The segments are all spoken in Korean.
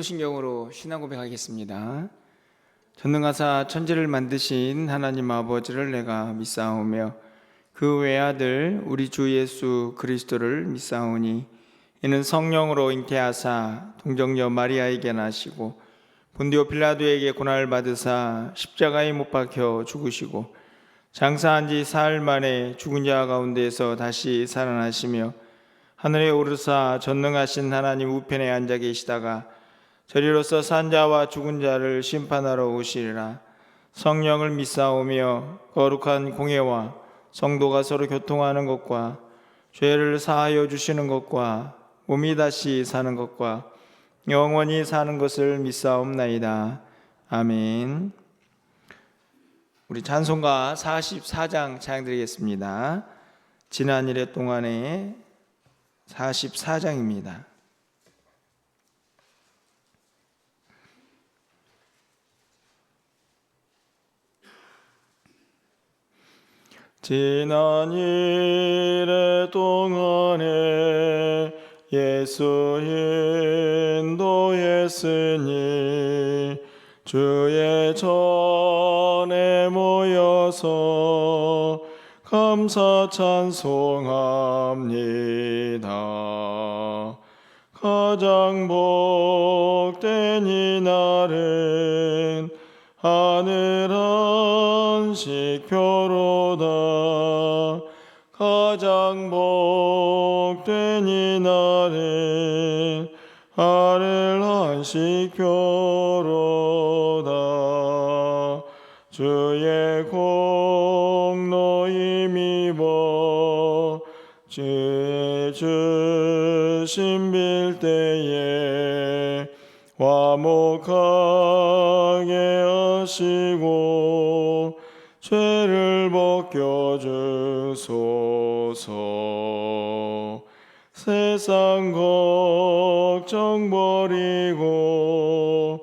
신경으로 신앙 고백하겠습니다. 전능하사 천지를 만드신 하나님 아버지를 내가 믿사오며 그 외아들 우리 주 예수 그리스도를 믿사오니 이는 성령으로 잉태하사 동정녀 마리아에게 나시고 본디오 빌라도에게 고난을 받으사 십자가에 못 박혀 죽으시고 장사한 지 사흘 만에 죽은 자 가운데서 다시 살아나시며 하늘에 오르사 전능하신 하나님 우편에 앉아 계시다가 저리로서 산 자와 죽은 자를 심판하러 오시리라. 성령을 믿사오며 거룩한 공예와 성도가 서로 교통하는 것과 죄를 사하여 주시는 것과 몸이 다시 사는 것과 영원히 사는 것을 믿사옵나이다. 아멘. 우리 찬송가 44장 찬양드리겠습니다. 지난 일의 동안에 44장입니다. 지난 일의 동안에 예수 인도했으니 주의 전에 모여서 감사 찬송합니다. 가장 복된 이날은 하늘 안식표로다. 가장 복된 이날은 하늘 안식표로다. 주의 공로 힘입어 주의 주신 빌 때에 화목하게 하시고 죄를 벗겨주소서. 세상 걱정 버리고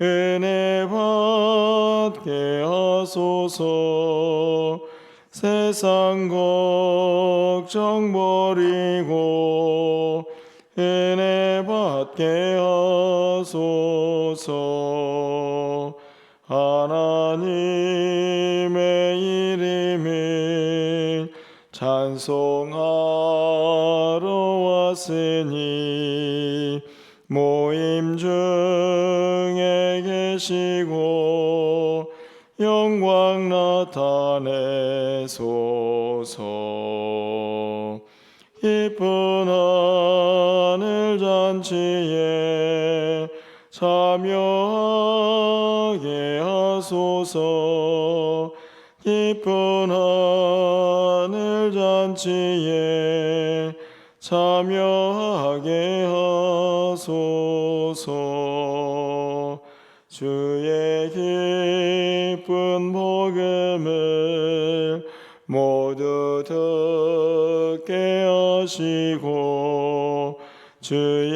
은혜 받게 하소서. 세상 걱정 버리고 은혜 받게 하소서. 하나님의 이름을 찬송하러 왔으니 모임 중에 계시고 영광 나타내소서. 기쁜 하늘 잔치에 참여하게 하소서. 기쁜 하늘 잔치에 참여하게 하소서. 주의 기쁜 복음을 모두 듣게 하시고 주의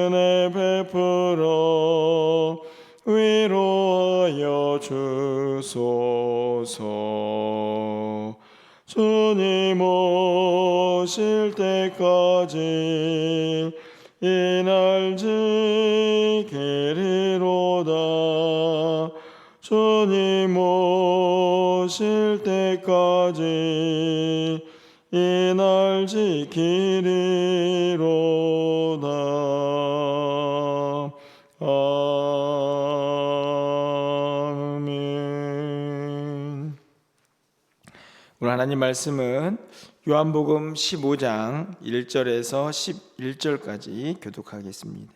은혜 베풀어 위로하여 주소서. 주님 오실 때까지 이 날 지키리로다. 주님 오실 때까지 이 날 지키리로다. 아멘. 오늘 하나님 말씀은 요한복음 15장 1절에서 11절까지 교독하겠습니다.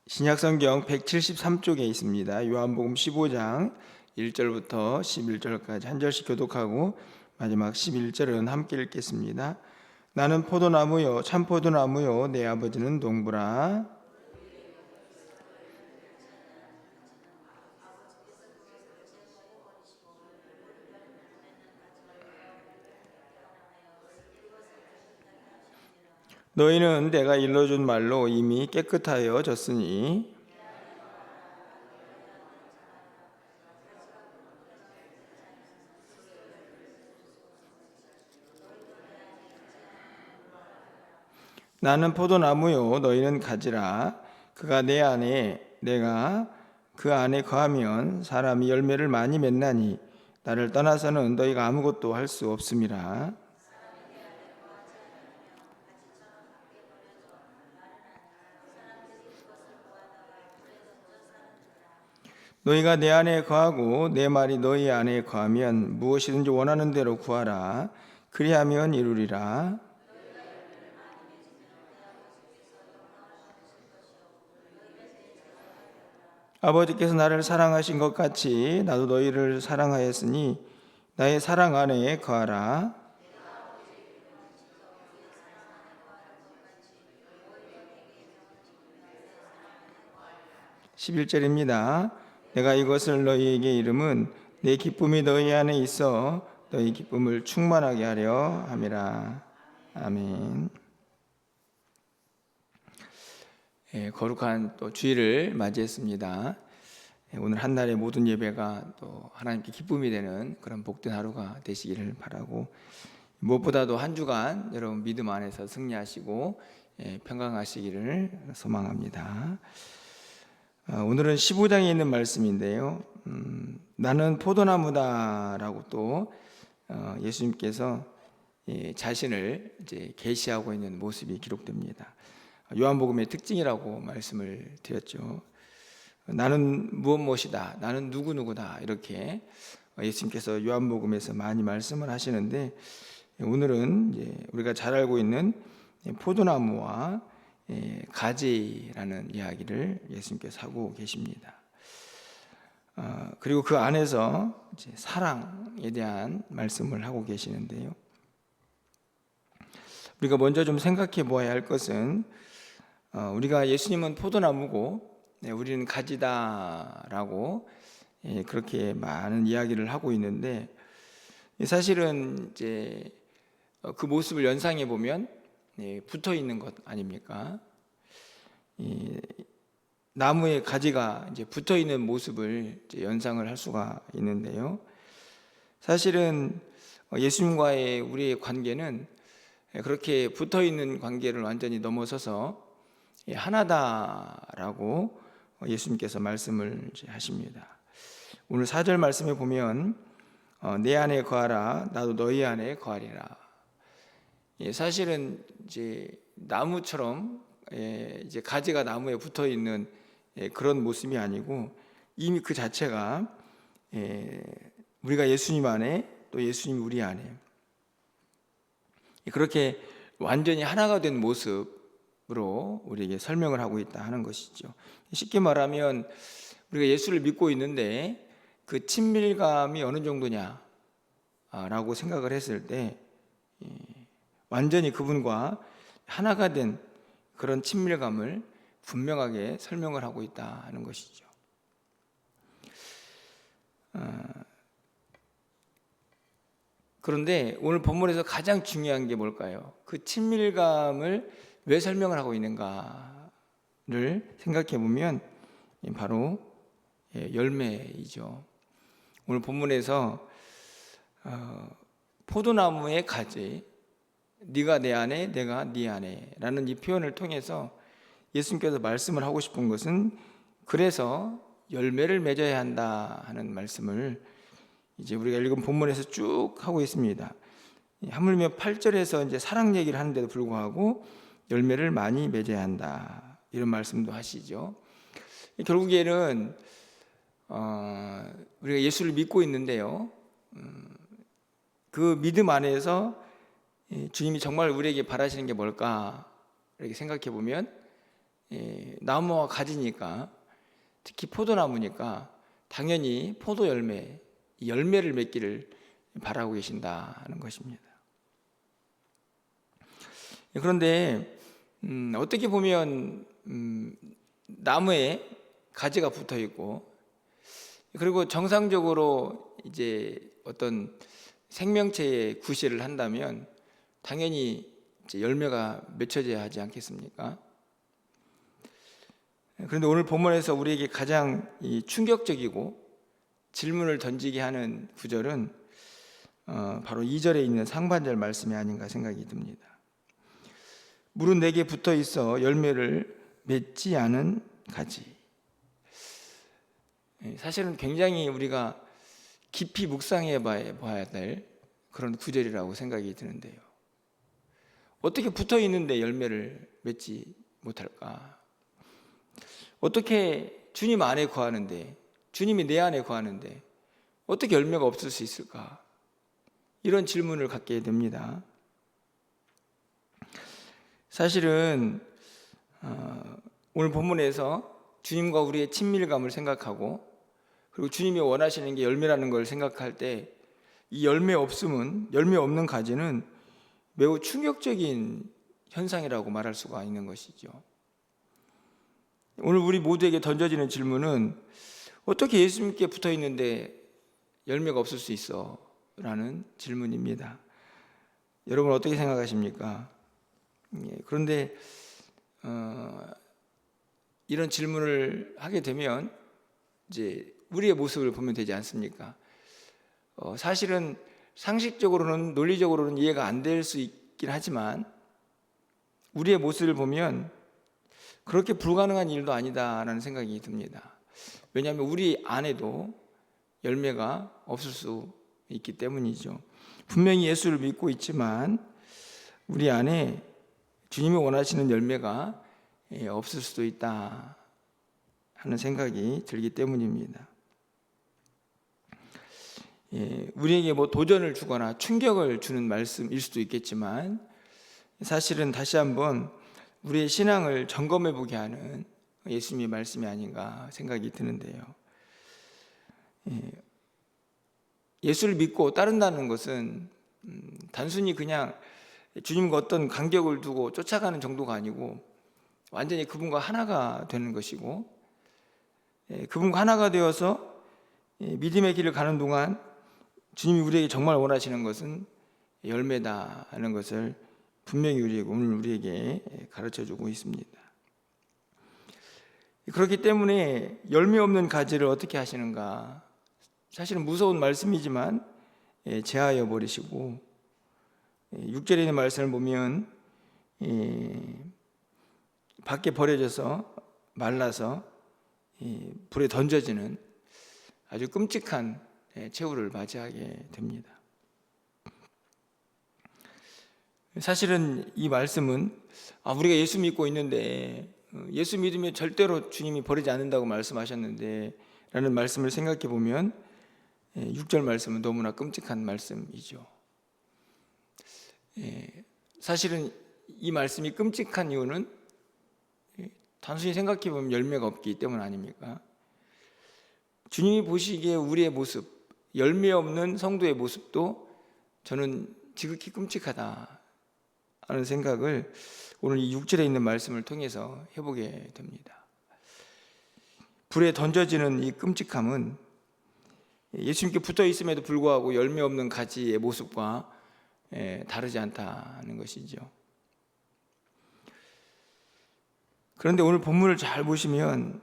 신약성경 173쪽에 있습니다. 요한복음 15장 1절부터 11절까지 한 절씩 교독하고 마지막 11절은 함께 읽겠습니다. 나는 포도나무요 참 포도나무요 내 아버지는 농부라. 너희는 내가 일러준 말로 이미 깨끗하여졌으니 나는 포도나무요 너희는 가지라. 그가 내 안에 내가 그 안에 거하면 사람이 열매를 많이 맺나니 나를 떠나서는 너희가 아무것도 할 수 없음이라. 너희가 내 안에 거하고 내 말이 너희 안에 거하면 무엇이든지 원하는 대로 구하라. 그리하면 이루리라. 아버지께서 나를 사랑하신 것 같이 나도 너희를 사랑하였으니 나의 사랑 안에 거하라. 11절입니다. 내가 이것을 너희에게 이름은 내 기쁨이 너희 안에 있어 너희 기쁨을 충만하게 하려 함이라. 아멘. 거룩한 또 주일을 맞이했습니다. 오늘 한 날의 모든 예배가 또 하나님께 기쁨이 되는 그런 복된 하루가 되시기를 바라고, 무엇보다도 한 주간 여러분 믿음 안에서 승리하시고 평강하시기를 소망합니다. 오늘은 15장에 있는 말씀인데요. 나는 포도나무다라고 또 예수님께서 자신을 이제 계시하고 있는 모습이 기록됩니다. 요한복음의 특징이라고 말씀을 드렸죠. 나는 무엇이다, 나는 누구누구다, 이렇게 예수님께서 요한복음에서 많이 말씀을 하시는데, 오늘은 이제 우리가 잘 알고 있는 포도나무와 가지라는 이야기를 예수님께서 하고 계십니다. 그리고 그 안에서 이제 사랑에 대한 말씀을 하고 계시는데요. 우리가 먼저 좀 생각해 보아야 할 것은, 우리가 예수님은 포도나무고 우리는 가지다라고 그렇게 많은 이야기를 하고 있는데, 사실은 이제 그 모습을 연상해 보면 붙어 있는 것 아닙니까? 나무의 가지가 이제 붙어 있는 모습을 이제 연상을 할 수가 있는데요. 사실은 예수님과의 우리의 관계는 그렇게 붙어 있는 관계를 완전히 넘어서서 하나다라고 예수님께서 말씀을 이제 하십니다. 오늘 4절 말씀에 보면 내 안에 거하라 나도 너희 안에 거하리라. 사실은 이제 나무처럼 이제 가지가 나무에 붙어 있는 그런 모습이 아니고, 이미 그 자체가 우리가 예수님 안에 또 예수님이 우리 안에 그렇게 완전히 하나가 된 모습으로 우리에게 설명을 하고 있다 하는 것이죠. 쉽게 말하면 우리가 예수를 믿고 있는데 그 친밀감이 어느 정도냐라고 생각을 했을 때 완전히 그분과 하나가 된 그런 친밀감을 분명하게 설명을 하고 있다 하는 것이죠. 그런데 오늘 본문에서 가장 중요한 게 뭘까요? 그 친밀감을 왜 설명을 하고 있는가를 생각해 보면 바로 열매이죠. 오늘 본문에서 포도나무의 가지, 네가 내 안에 내가 네 안에 라는 이 표현을 통해서 예수님께서 말씀을 하고 싶은 것은, 그래서 열매를 맺어야 한다 하는 말씀을 이제 우리가 읽은 본문에서 쭉 하고 있습니다. 하물며 8절에서 이제 사랑 얘기를 하는데도 불구하고 열매를 많이 맺어야 한다 이런 말씀도 하시죠. 결국에는 우리가 예수를 믿고 있는데요, 그 믿음 안에서 주님이 정말 우리에게 바라시는 게 뭘까 이렇게 생각해 보면, 나무와 가지니까, 특히 포도나무니까 당연히 포도 열매, 이 열매를 맺기를 바라고 계신다 하는 것입니다. 그런데 어떻게 보면 나무에 가지가 붙어 있고, 그리고 정상적으로 이제 어떤 생명체의 구실을 한다면 당연히 이제 열매가 맺혀져야 하지 않겠습니까? 그런데 오늘 본문에서 우리에게 가장 충격적이고 질문을 던지게 하는 구절은 바로 2절에 있는 상반절 말씀이 아닌가 생각이 듭니다. 물은 내게 붙어 있어 열매를 맺지 않은 가지. 사실은 굉장히 우리가 깊이 묵상해 봐야 될 그런 구절이라고 생각이 드는데요. 어떻게 붙어 있는데 열매를 맺지 못할까? 어떻게 주님 안에 거하는데, 주님이 내 안에 거하는데 어떻게 열매가 없을 수 있을까? 이런 질문을 갖게 됩니다. 사실은 오늘 본문에서 주님과 우리의 친밀감을 생각하고, 그리고 주님이 원하시는 게 열매라는 걸 생각할 때, 이 열매 없는 가지는 매우 충격적인 현상이라고 말할 수가 있는 것이죠. 오늘 우리 모두에게 던져지는 질문은, 어떻게 예수님께 붙어 있는데 열매가 없을 수 있어? 라는 질문입니다. 여러분 어떻게 생각하십니까? 그런데 이런 질문을 하게 되면 이제 우리의 모습을 보면 되지 않습니까? 사실은 상식적으로는, 논리적으로는 이해가 안 될 수 있긴 하지만 우리의 모습을 보면 그렇게 불가능한 일도 아니다라는 생각이 듭니다. 왜냐하면 우리 안에도 열매가 없을 수 있기 때문이죠. 분명히 예수를 믿고 있지만 우리 안에 주님이 원하시는 열매가 없을 수도 있다 하는 생각이 들기 때문입니다. 우리에게 도전을 주거나 충격을 주는 말씀일 수도 있겠지만, 사실은 다시 한번 우리의 신앙을 점검해 보게 하는 예수님의 말씀이 아닌가 생각이 드는데요. 예수를 믿고 따른다는 것은 단순히 그냥 주님과 어떤 간격을 두고 쫓아가는 정도가 아니고, 완전히 그분과 하나가 되는 것이고, 그분과 하나가 되어서 믿음의 길을 가는 동안 주님이 우리에게 정말 원하시는 것은 열매다 하는 것을 분명히 오늘 우리에게 가르쳐주고 있습니다. 그렇기 때문에 열매 없는 가지를 어떻게 하시는가? 사실은 무서운 말씀이지만 제하여 버리시고, 6절에 있는 말씀을 보면 밖에 버려져서 말라서 불에 던져지는 아주 끔찍한 최후를 맞이하게 됩니다. 사실은 이 말씀은 우리가 예수 믿고 있는데, 예수 믿으면 절대로 주님이 버리지 않는다고 말씀하셨는데 라는 말씀을 생각해 보면 6절 말씀은 너무나 끔찍한 말씀이죠. 사실은 이 말씀이 끔찍한 이유는 단순히 생각해 보면 열매가 없기 때문 아닙니까? 주님이 보시기에 우리의 모습, 열매 없는 성도의 모습도 저는 지극히 끔찍하다 하는 생각을 오늘 이 6절에 있는 말씀을 통해서 해보게 됩니다. 불에 던져지는 이 끔찍함은 예수님께 붙어 있음에도 불구하고 열매 없는 가지의 모습과 다르지 않다는 것이죠. 그런데 오늘 본문을 잘 보시면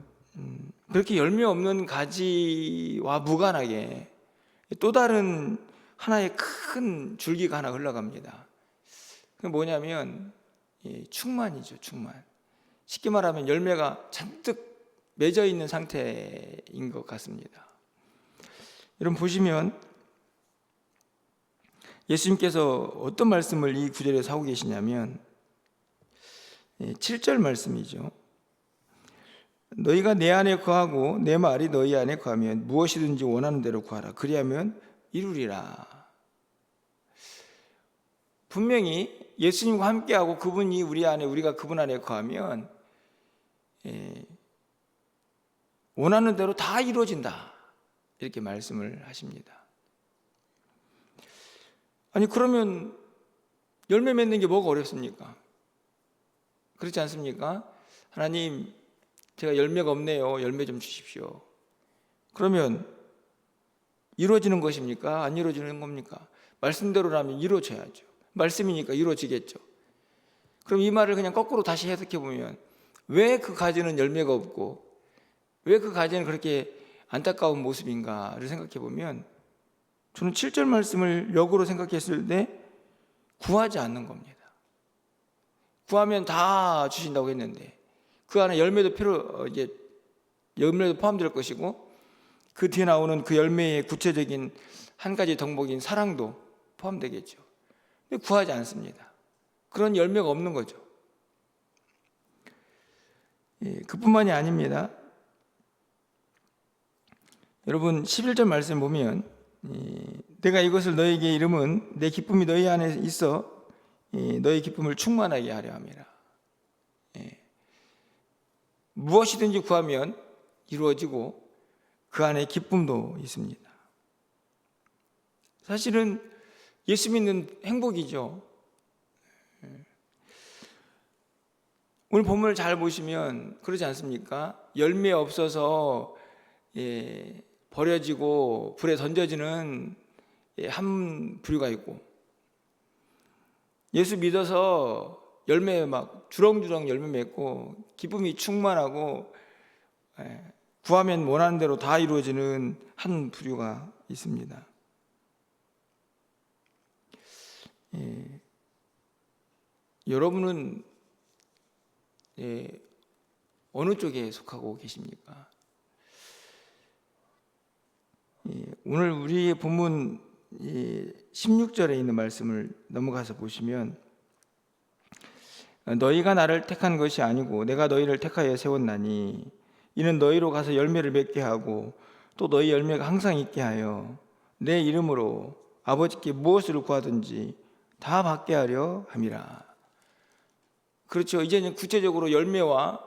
그렇게 열매 없는 가지와 무관하게 또 다른 하나의 큰 줄기가 하나 흘러갑니다. 그게 뭐냐면 충만이죠. 충만. 쉽게 말하면 열매가 잔뜩 맺어 있는 상태인 것 같습니다. 여러분 보시면 예수님께서 어떤 말씀을 이 구절에서 하고 계시냐면 7절 말씀이죠. 너희가 내 안에 거하고 내 말이 너희 안에 거하면 무엇이든지 원하는 대로 구하라. 그리하면 이루리라. 분명히 예수님과 함께하고 그분이 우리 안에, 우리가 그분 안에 거하면 원하는 대로 다 이루어진다, 이렇게 말씀을 하십니다. 아니 그러면 열매 맺는 게 뭐가 어렵습니까? 그렇지 않습니까? 하나님, 제가 열매가 없네요. 열매 좀 주십시오. 그러면 이루어지는 것입니까? 안 이루어지는 겁니까? 말씀대로라면 이루어져야죠. 말씀이니까 이루어지겠죠. 그럼 이 말을 그냥 거꾸로 다시 해석해 보면, 왜 그 가지는 열매가 없고 왜 그 가지는 그렇게 안타까운 모습인가를 생각해 보면, 저는 7절 말씀을 역으로 생각했을 때 구하지 않는 겁니다. 구하면 다 주신다고 했는데 그 안에 열매도 열매도 포함될 것이고 그 뒤에 나오는 그 열매의 구체적인 한 가지 덕목인 사랑도 포함되겠죠. 근데 구하지 않습니다. 그런 열매가 없는 거죠. 그뿐만이 아닙니다. 여러분 11절 말씀 보면 내가 이것을 너에게 이름은 내 기쁨이 너희 안에 있어 너희 기쁨을 충만하게 하려 함이라. 무엇이든지 구하면 이루어지고 그 안에 기쁨도 있습니다. 사실은 예수 믿는 행복이죠. 오늘 본문을 잘 보시면 그러지 않습니까? 열매 없어서 버려지고 불에 던져지는 한 부류가 있고, 예수 믿어서 열매 막 주렁주렁 열매 맺고 기쁨이 충만하고 구하면 원하는 대로 다 이루어지는 한 부류가 있습니다. 여러분은 어느 쪽에 속하고 계십니까? 오늘 우리의 본문 16절에 있는 말씀을 넘어가서 보시면 너희가 나를 택한 것이 아니고 내가 너희를 택하여 세웠나니 이는 너희로 가서 열매를 맺게 하고 또 너희 열매가 항상 있게 하여 내 이름으로 아버지께 무엇을 구하든지 다 받게 하려 함이라. 그렇죠. 이제는 구체적으로 열매와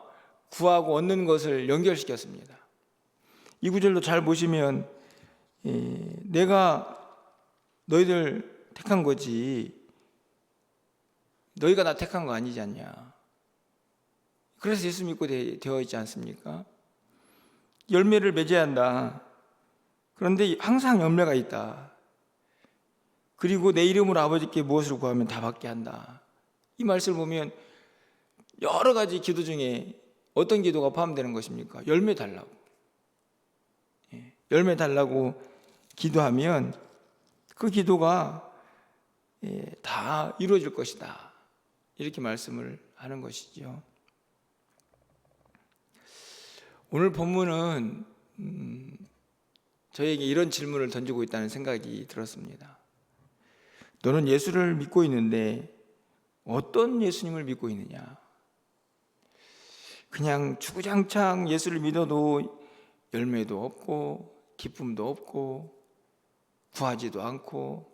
구하고 얻는 것을 연결시켰습니다. 이 구절도 잘 보시면 내가 너희들 택한 거지 너희가 나 택한 거 아니지 않냐. 그래서 예수 믿고 되어 있지 않습니까? 열매를 맺어야 한다. 그런데 항상 열매가 있다. 그리고 내 이름으로 아버지께 무엇을 구하면 다 받게 한다. 이 말씀을 보면 여러 가지 기도 중에 어떤 기도가 포함되는 것입니까? 열매 달라고. 열매 달라고 기도하면 그 기도가 다 이루어질 것이다. 이렇게 말씀을 하는 것이죠. 오늘 본문은 저에게 이런 질문을 던지고 있다는 생각이 들었습니다. 너는 예수를 믿고 있는데 어떤 예수님을 믿고 있느냐? 그냥 주구장창 예수를 믿어도 열매도 없고 기쁨도 없고 구하지도 않고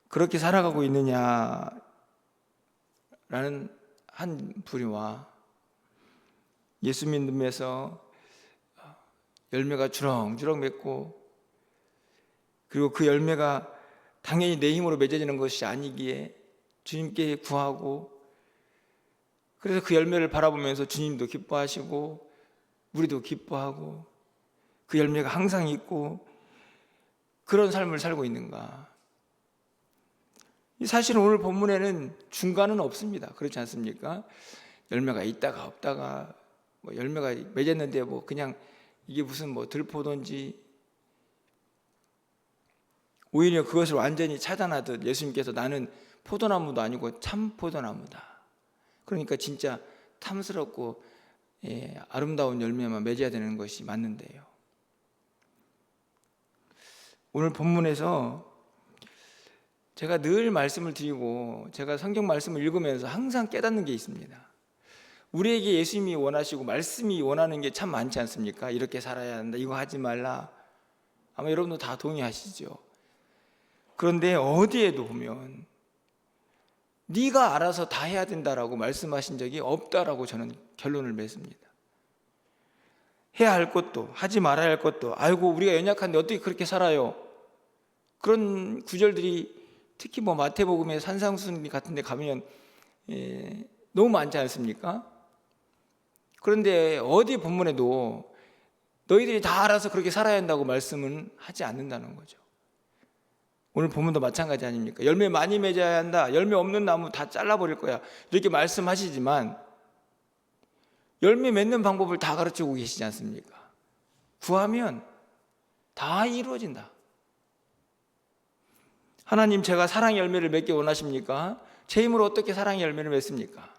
그렇게 살아가고 있느냐라는 한 부류와 예수 믿음에서 열매가 주렁주렁 맺고 그리고 그 열매가 당연히 내 힘으로 맺어지는 것이 아니기에 주님께 구하고 그래서 그 열매를 바라보면서 주님도 기뻐하시고 우리도 기뻐하고 그 열매가 항상 있고 그런 삶을 살고 있는가? 사실 오늘 본문에는 중간은 없습니다. 그렇지 않습니까? 열매가 있다가 없다가 열매가 맺었는데 그냥 이게 무슨 들포도인지 오히려 그것을 완전히 차단하듯 예수님께서 나는 포도나무도 아니고 참 포도나무다. 그러니까 진짜 탐스럽고 아름다운 열매만 맺어야 되는 것이 맞는데요. 오늘 본문에서 제가 늘 말씀을 드리고 제가 성경 말씀을 읽으면서 항상 깨닫는 게 있습니다. 우리에게 예수님이 원하시고 말씀이 원하는 게 참 많지 않습니까? 이렇게 살아야 한다, 이거 하지 말라. 아마 여러분도 다 동의하시죠. 그런데 어디에도 보면 네가 알아서 다 해야 된다라고 말씀하신 적이 없다라고 저는 결론을 맺습니다. 해야 할 것도 하지 말아야 할 것도 아이고 우리가 연약한데 어떻게 그렇게 살아요? 그런 구절들이 특히 마태복음의 산상수훈 같은 데 가면 너무 많지 않습니까? 그런데 어디 본문에도 너희들이 다 알아서 그렇게 살아야 한다고 말씀은 하지 않는다는 거죠. 오늘 본문도 마찬가지 아닙니까? 열매 많이 맺어야 한다. 열매 없는 나무 다 잘라버릴 거야. 이렇게 말씀하시지만 열매 맺는 방법을 다 가르치고 계시지 않습니까? 구하면 다 이루어진다. 하나님, 제가 사랑의 열매를 맺기 원하십니까? 제 힘으로 어떻게 사랑의 열매를 맺습니까?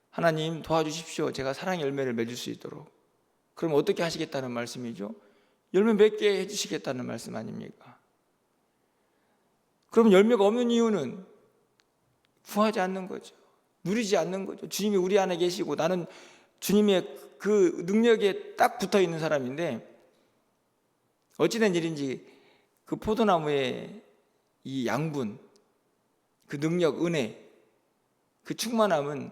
하나님 도와주십시오. 제가 사랑의 열매를 맺을 수 있도록. 그럼 어떻게 하시겠다는 말씀이죠? 열매 맺게 해주시겠다는 말씀 아닙니까? 그럼 열매가 없는 이유는 구하지 않는 거죠. 누리지 않는 거죠. 주님이 우리 안에 계시고 나는 주님의 그 능력에 딱 붙어 있는 사람인데, 어찌된 일인지 그 포도나무의 이 양분, 그 능력, 은혜, 그 충만함은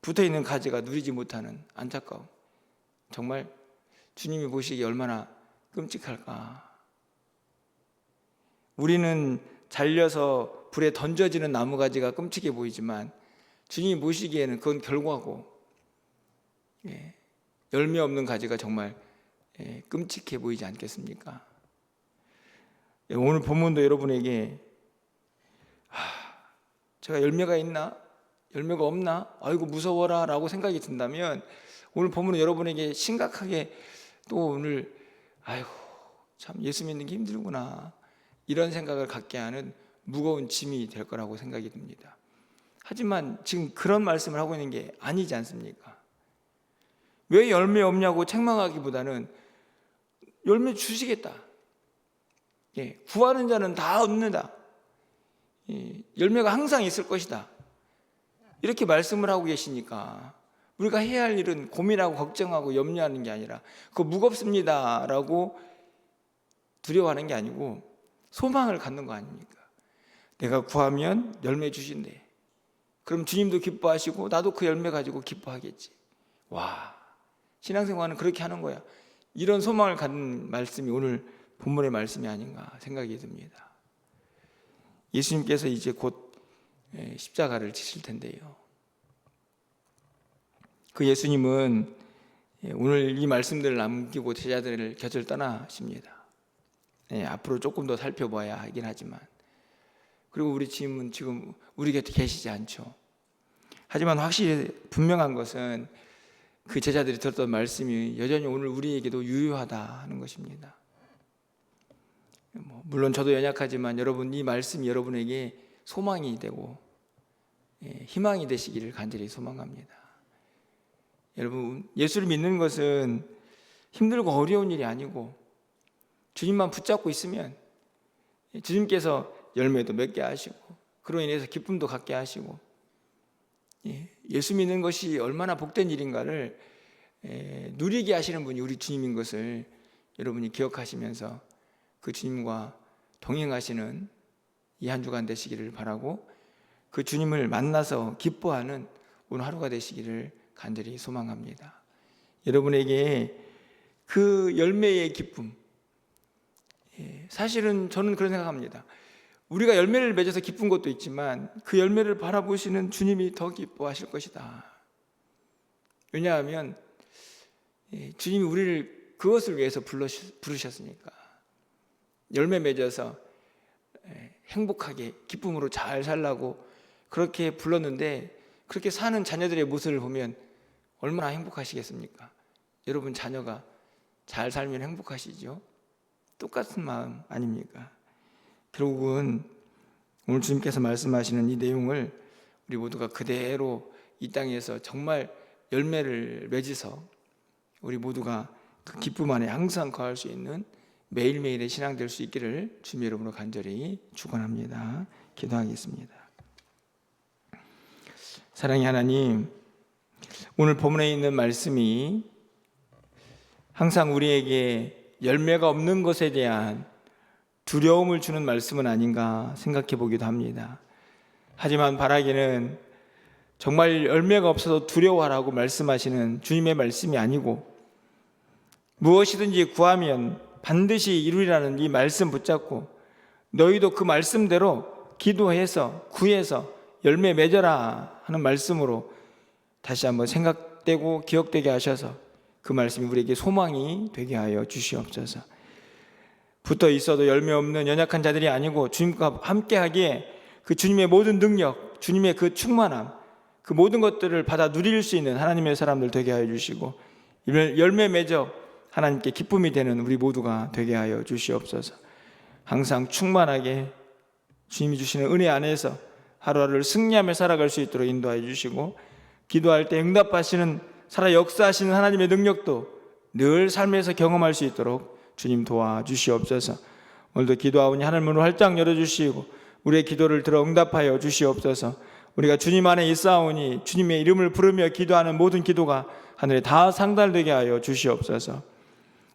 붙어 있는 가지가 누리지 못하는 안타까움. 정말 주님이 보시기에 얼마나 끔찍할까. 우리는 잘려서 불에 던져지는 나무가지가 끔찍해 보이지만 주님이 보시기에는 그건 결과고, 열매 없는 가지가 정말 끔찍해 보이지 않겠습니까? 오늘 본문도 여러분에게 제가 열매가 있나? 열매가 없나? 아이고 무서워라 라고 생각이 든다면, 오늘 본문은 여러분에게 심각하게 또 오늘 아이고 참 예수 믿는 게 힘들구나, 이런 생각을 갖게 하는 무거운 짐이 될 거라고 생각이 듭니다. 하지만 지금 그런 말씀을 하고 있는 게 아니지 않습니까? 왜 열매 없냐고 책망하기보다는 열매 주시겠다. 구하는 자는 다 얻는다. 열매가 항상 있을 것이다. 이렇게 말씀을 하고 계시니까 우리가 해야 할 일은 고민하고 걱정하고 염려하는 게 아니라 그거 무겁습니다 라고 두려워하는 게 아니고 소망을 갖는 거 아닙니까? 내가 구하면 열매 주신대. 그럼 주님도 기뻐하시고 나도 그 열매 가지고 기뻐하겠지. 와, 신앙생활은 그렇게 하는 거야. 이런 소망을 갖는 말씀이 오늘 본문의 말씀이 아닌가 생각이 듭니다. 예수님께서 이제 곧 십자가를 지실 텐데요, 그 예수님은 오늘 이 말씀들을 남기고 제자들을 곁을 떠나십니다. 앞으로 조금 더 살펴봐야 하긴 하지만, 그리고 우리 주님은 지금 우리 곁에 계시지 않죠. 하지만 확실히 분명한 것은 그 제자들이 들었던 말씀이 여전히 오늘 우리에게도 유효하다 하는 것입니다. 물론 저도 연약하지만 여러분, 이 말씀이 여러분에게 소망이 되고 희망이 되시기를 간절히 소망합니다. 여러분, 예수를 믿는 것은 힘들고 어려운 일이 아니고 주님만 붙잡고 있으면 주님께서 열매도 맺게 하시고 그로 인해서 기쁨도 갖게 하시고, 예수 믿는 것이 얼마나 복된 일인가를 누리게 하시는 분이 우리 주님인 것을 여러분이 기억하시면서 그 주님과 동행하시는 이 한 주간 되시기를 바라고, 그 주님을 만나서 기뻐하는 오늘 하루가 되시기를 간절히 소망합니다. 여러분에게 그 열매의 기쁨, 사실은 저는 그런 생각합니다. 우리가 열매를 맺어서 기쁜 것도 있지만 그 열매를 바라보시는 주님이 더 기뻐하실 것이다. 왜냐하면 주님이 우리를 그것을 위해서 부르셨으니까. 열매 맺어서 행복하게 기쁨으로 잘 살라고 그렇게 불렀는데, 그렇게 사는 자녀들의 모습을 보면 얼마나 행복하시겠습니까? 여러분 자녀가 잘 살면 행복하시죠? 똑같은 마음 아닙니까? 결국은 오늘 주님께서 말씀하시는 이 내용을 우리 모두가 그대로 이 땅에서 정말 열매를 맺어서 우리 모두가 그 기쁨 안에 항상 거할 수 있는 매일매일의 신앙 될 수 있기를 주님의 이름으로 간절히 축원합니다. 기도하겠습니다. 사랑의 하나님, 오늘 본문에 있는 말씀이 항상 우리에게 열매가 없는 것에 대한 두려움을 주는 말씀은 아닌가 생각해 보기도 합니다. 하지만 바라기는 정말 열매가 없어서 두려워하라고 말씀하시는 주님의 말씀이 아니고, 무엇이든지 구하면 반드시 이루리라는 이 말씀 붙잡고 너희도 그 말씀대로 기도해서 구해서 열매 맺어라 하는 말씀으로 다시 한번 생각되고 기억되게 하셔서 그 말씀이 우리에게 소망이 되게 하여 주시옵소서. 붙어 있어도 열매 없는 연약한 자들이 아니고 주님과 함께하기에 그 주님의 모든 능력, 주님의 그 충만함, 그 모든 것들을 받아 누릴 수 있는 하나님의 사람들 되게 하여 주시고, 열매 맺어 하나님께 기쁨이 되는 우리 모두가 되게 하여 주시옵소서. 항상 충만하게 주님이 주시는 은혜 안에서 하루하루를 승리하며 살아갈 수 있도록 인도하여 주시고, 기도할 때 응답하시는 살아 역사하시는 하나님의 능력도 늘 삶에서 경험할 수 있도록 주님 도와주시옵소서. 오늘도 기도하오니 하늘 문을 활짝 열어주시고 우리의 기도를 들어 응답하여 주시옵소서. 우리가 주님 안에 있사오니 주님의 이름을 부르며 기도하는 모든 기도가 하늘에 다 상달되게 하여 주시옵소서.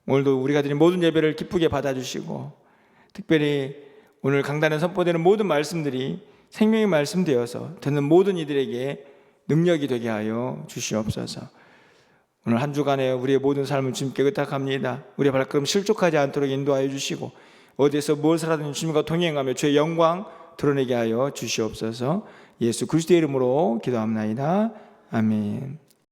오늘도 우리가 드린 모든 예배를 기쁘게 받아주시고, 특별히 오늘 강단에 선포되는 모든 말씀들이 생명의 말씀 되어서 듣는 모든 이들에게 능력이 되게 하여 주시옵소서. 오늘 한 주간에 우리의 모든 삶을 주님께 의탁합니다. 우리의 발걸음 실족하지 않도록 인도하여 주시고, 어디에서 무엇을 하든 주님과 동행하며 주의 영광 드러내게 하여 주시옵소서. 예수 그리스도의 이름으로 기도합나이다. 아멘.